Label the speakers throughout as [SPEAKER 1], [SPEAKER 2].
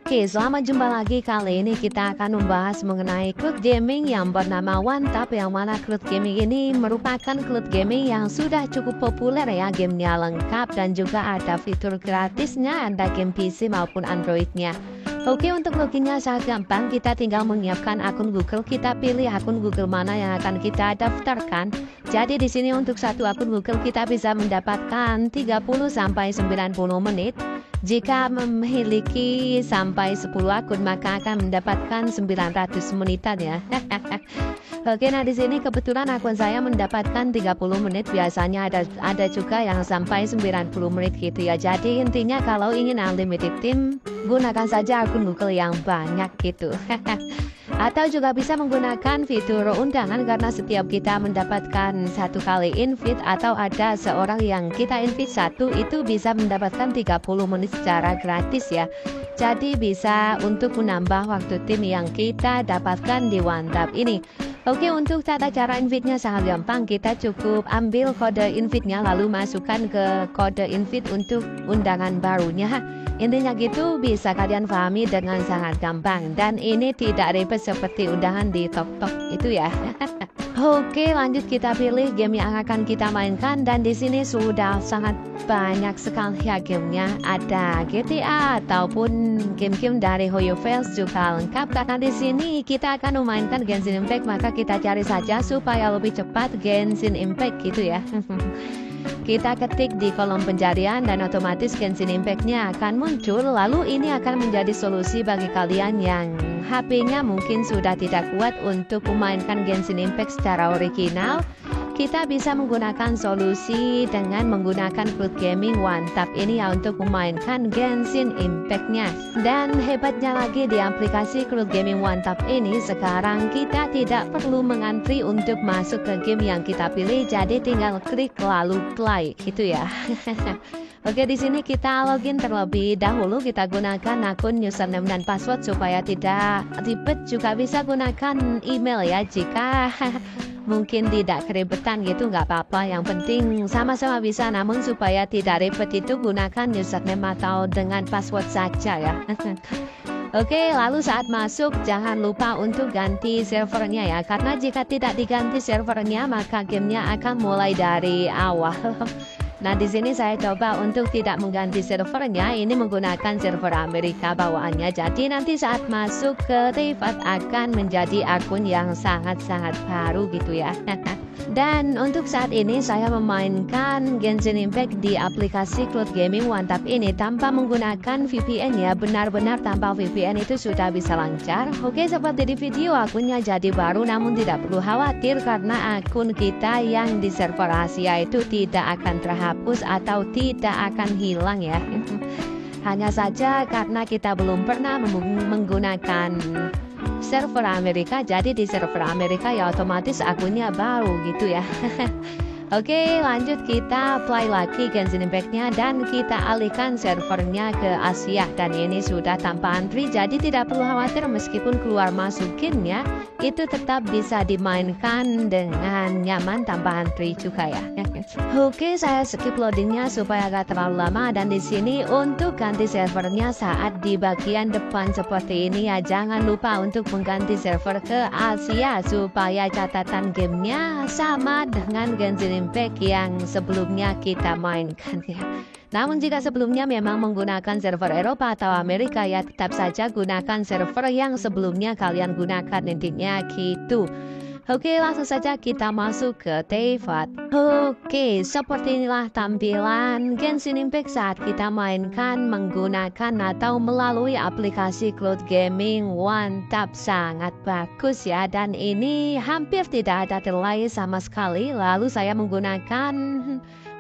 [SPEAKER 1] Oke, selamat jumpa lagi. Kali ini kita akan membahas mengenai cloud gaming yang bernama OneTap, yang mana cloud gaming ini merupakan cloud gaming yang sudah cukup populer ya. Gamenya lengkap dan juga ada fitur gratisnya, ada game PC maupun Androidnya. Oke, untuk loginnya sangat gampang. Kita tinggal menyiapkan akun Google. Kita pilih akun Google mana yang akan kita daftarkan. Jadi di sini untuk satu akun Google kita bisa mendapatkan 30 sampai 90 menit. Jika memiliki sampai 10 akun maka akan mendapatkan 900 menitan ya. Oke, nah di sini kebetulan akun saya mendapatkan 30 menit. Biasanya ada juga yang sampai 90 menit gitu ya. Jadi intinya kalau ingin unlimited tim, gunakan saja akun Google yang banyak gitu. Atau juga bisa menggunakan fitur undangan, karena setiap kita mendapatkan satu kali invite atau ada seorang yang kita invite satu, itu bisa mendapatkan 30 menit secara gratis ya. Jadi bisa untuk menambah waktu tim yang kita dapatkan di OneTap ini. Oke, untuk tata cara invite-nya sangat gampang. Kita cukup ambil kode invite-nya lalu masukkan ke kode invite untuk undangan barunya. Intinya gitu, bisa kalian pahami dengan sangat gampang. Dan ini tidak ribet seperti undangan di TokTok itu ya. Oke, lanjut kita pilih game yang akan kita mainkan, dan di sini sudah sangat banyak sekali ya gamenya. Ada GTA ataupun game-game dari HoYoverse juga lengkap, karena di sini kita akan memainkan Genshin Impact, maka kita cari saja supaya lebih cepat Genshin Impact gitu ya. Kita ketik di kolom pencarian dan otomatis Genshin Impact-nya akan muncul. Lalu ini akan menjadi solusi bagi kalian yang HP-nya mungkin sudah tidak kuat untuk memainkan Genshin Impact secara original. Kita bisa menggunakan solusi dengan menggunakan cloud gaming OneTap ini ya untuk memainkan Genshin Impact-nya. Dan hebatnya lagi di aplikasi cloud gaming OneTap ini, sekarang kita tidak perlu mengantri untuk masuk ke game yang kita pilih. Jadi tinggal klik lalu play gitu ya. Oke, di sini kita login terlebih dahulu. Kita gunakan akun username dan password supaya tidak ribet. Juga bisa gunakan email ya jika mungkin tidak keribetan gitu, nggak apa-apa. Yang penting sama-sama bisa, namun supaya tidak ribet itu gunakan username atau dengan password saja ya. Oke, lalu saat masuk jangan lupa untuk ganti servernya ya, karena jika tidak diganti servernya maka gamenya akan mulai dari awal. Nah, di sini saya coba untuk tidak mengganti servernya, ini menggunakan server Amerika bawaannya. Jadi nanti saat masuk ke Privat akan menjadi akun yang sangat-sangat baru gitu ya. Dan untuk saat ini saya memainkan Genshin Impact di aplikasi cloud gaming OneTap ini tanpa menggunakan VPN ya, benar-benar tanpa VPN itu sudah bisa lancar. Oke, seperti di video akunnya jadi baru, namun tidak perlu khawatir karena akun kita yang di server Asia itu tidak akan terhapus atau tidak akan hilang ya. Hanya saja karena kita belum pernah menggunakan server Amerika, jadi di server Amerika ya otomatis akunnya baru gitu ya. Oke, lanjut kita play lagi Genshin Impact-nya dan kita alihkan servernya ke Asia, dan ini sudah tanpa antri, jadi tidak perlu khawatir meskipun keluar masuk game-nya itu tetap bisa dimainkan dengan nyaman tanpa antri juga ya. Oke, saya skip loadingnya supaya gak terlalu lama, dan di sini untuk ganti servernya saat di bagian depan seperti ini ya, jangan lupa untuk mengganti server ke Asia supaya catatan gamenya sama dengan Genshin Impact yang sebelumnya kita mainkan ya. Namun jika sebelumnya memang menggunakan server Eropa atau Amerika ya, tetap saja gunakan server yang sebelumnya kalian gunakan, intinya gitu. Oke, langsung saja kita masuk ke Privat. Oke, seperti inilah tampilan Genshin Impact saat kita mainkan menggunakan atau melalui aplikasi cloud gaming OneTap. Sangat bagus ya, dan ini hampir tidak ada delay sama sekali. Lalu saya menggunakan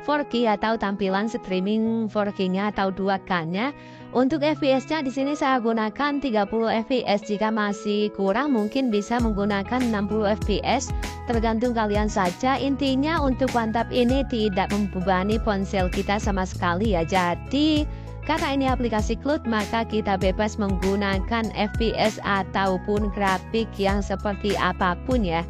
[SPEAKER 1] 4K atau tampilan streaming 4K-nya atau 2K-nya. Untuk FPS-nya di sini saya gunakan 30 FPS. Jika masih kurang mungkin bisa menggunakan 60 FPS, tergantung kalian saja. Intinya untuk OneTap ini tidak membebani ponsel kita sama sekali ya. Jadi karena ini aplikasi cloud maka kita bebas menggunakan FPS ataupun grafik yang seperti apapun ya.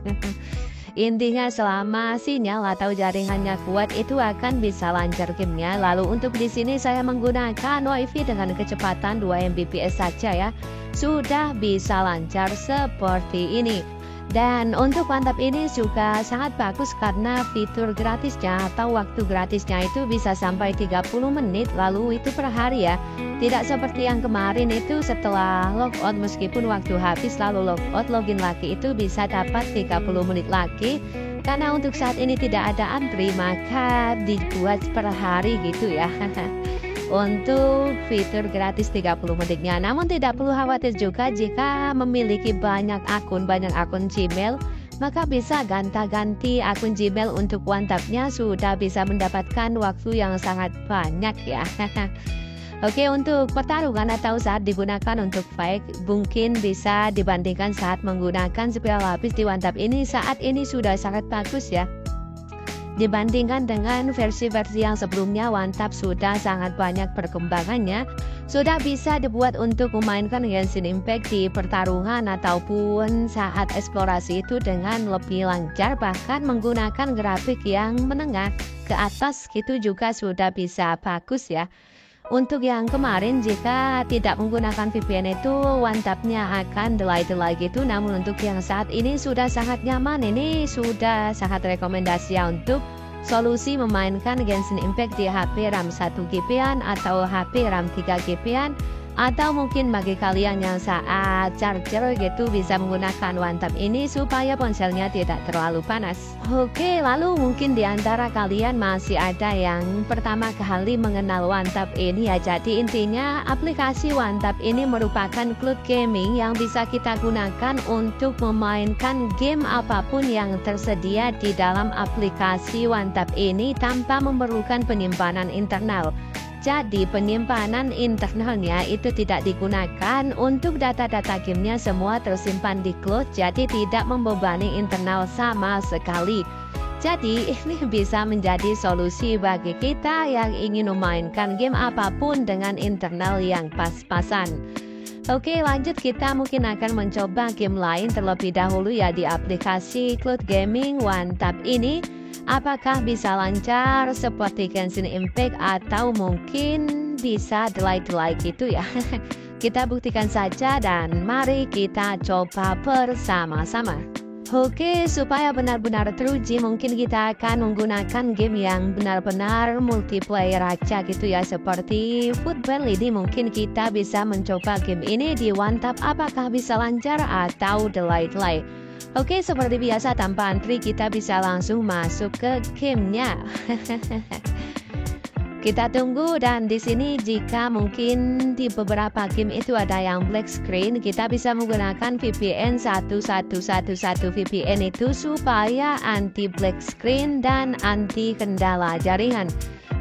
[SPEAKER 1] Intinya selama sinyal atau jaringannya kuat itu akan bisa lancar gamenya. Lalu untuk di sini saya menggunakan WiFi dengan kecepatan 2 Mbps saja ya. Sudah bisa lancar seperti ini. Dan untuk mantap ini juga sangat bagus karena fitur gratisnya atau waktu gratisnya itu bisa sampai 30 menit lalu itu per hari ya. Tidak seperti yang kemarin itu setelah logout meskipun waktu habis lalu logout login lagi itu bisa dapat 30 menit lagi. Karena untuk saat ini tidak ada antri maka dibuat per hari gitu ya. Untuk fitur gratis 30 menitnya. Namun tidak perlu khawatir juga jika memiliki banyak akun Gmail, maka bisa ganti akun Gmail untuk WhatsApp-nya sudah bisa mendapatkan waktu yang sangat banyak ya. Oke, untuk pertarungan atau saat digunakan untuk fight mungkin bisa dibandingkan saat menggunakan spiral lapis di WhatsApp ini. Saat ini sudah sangat bagus ya. Dibandingkan dengan versi-versi yang sebelumnya, WhatsApp sudah sangat banyak perkembangannya. Sudah bisa dibuat untuk memainkan Genshin Impact di pertarungan ataupun saat eksplorasi itu dengan lebih lancar. Bahkan menggunakan grafik yang menengah ke atas gitu juga sudah bisa bagus ya. Untuk yang kemarin jika tidak menggunakan VPN itu WhatsApp-nya akan delay gitu. Namun untuk yang saat ini sudah sangat nyaman. Ini sudah sangat rekomendasi ya untuk solusi memainkan Genshin Impact di HP RAM 1GB-an atau HP RAM 3GB-an. Atau mungkin bagi kalian yang saat charger gitu bisa menggunakan WhatsApp ini supaya ponselnya tidak terlalu panas. Oke, lalu mungkin di antara kalian masih ada yang pertama kali mengenal WhatsApp ini ya. Jadi intinya aplikasi WhatsApp ini merupakan cloud gaming yang bisa kita gunakan untuk memainkan game apapun yang tersedia di dalam aplikasi WhatsApp ini tanpa memerlukan penyimpanan internal. Jadi penyimpanan internalnya itu tidak digunakan untuk data-data gamenya, semua tersimpan di cloud, jadi tidak membebani internal sama sekali. Jadi ini bisa menjadi solusi bagi kita yang ingin memainkan game apapun dengan internal yang pas-pasan. Oke, lanjut kita mungkin akan mencoba game lain terlebih dahulu ya di aplikasi cloud gaming WhatsApp ini. Apakah bisa lancar seperti Genshin Impact atau mungkin bisa delay gitu ya. Kita buktikan saja dan mari kita coba bersama-sama. Oke, supaya benar-benar teruji mungkin kita akan menggunakan game yang benar-benar multiplayer aja gitu ya. Seperti Football ini mungkin kita bisa mencoba game ini di WhatsApp apakah bisa lancar atau delay. Oke, seperti biasa tanpa antri kita bisa langsung masuk ke gamenya. Kita tunggu dan di sini jika mungkin di beberapa game itu ada yang black screen, kita bisa menggunakan VPN 1111 VPN itu supaya anti black screen dan anti kendala jaringan.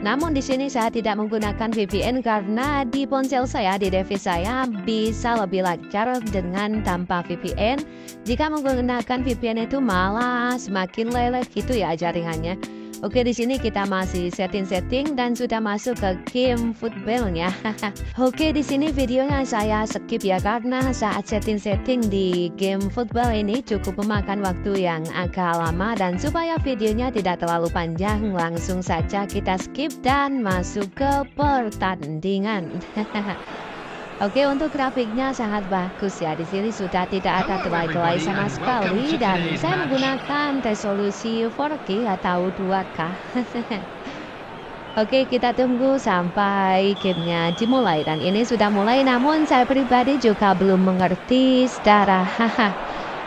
[SPEAKER 1] Namun di sini saya tidak menggunakan VPN karena di ponsel saya, di device saya bisa lebih lancar dengan tanpa VPN. Jika menggunakan VPN itu malah semakin lelet gitu ya jaringannya. Oke, di sini kita masih setting dan sudah masuk ke game footballnya. Oke, di sini videonya saya skip ya karena saat setting di game football ini cukup memakan waktu yang agak lama dan supaya videonya tidak terlalu panjang langsung saja kita skip dan masuk ke pertandingan. Oke, untuk grafiknya sangat bagus ya. Di sini sudah tidak ada delay sama sekali dan saya menggunakan resolusi 4K atau 2K. Oke, kita tunggu sampai gamenya dimulai dan ini sudah mulai. Namun saya pribadi juga belum mengerti secara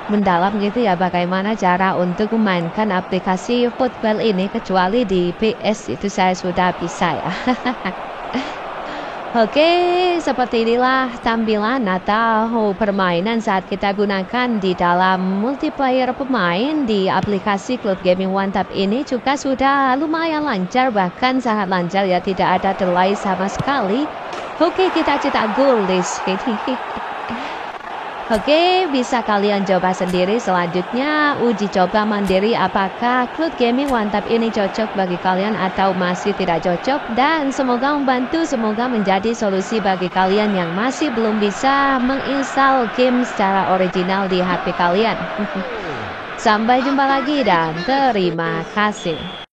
[SPEAKER 1] mendalam gitu ya bagaimana cara untuk memainkan aplikasi football ini, kecuali di PS itu saya sudah bisa ya. Oke, seperti inilah tampilan atau permainan saat kita gunakan di dalam multiplayer pemain di aplikasi cloud gaming WhatsApp ini juga sudah lumayan lancar, bahkan sangat lancar ya, tidak ada delay sama sekali. Oke, kita cetak gol di sini. Oke, bisa kalian coba sendiri. Selanjutnya uji coba mandiri apakah cloud gaming WhatsApp ini cocok bagi kalian atau masih tidak cocok, dan semoga membantu, semoga menjadi solusi bagi kalian yang masih belum bisa menginstal game secara original di HP kalian. Sampai jumpa lagi dan terima kasih.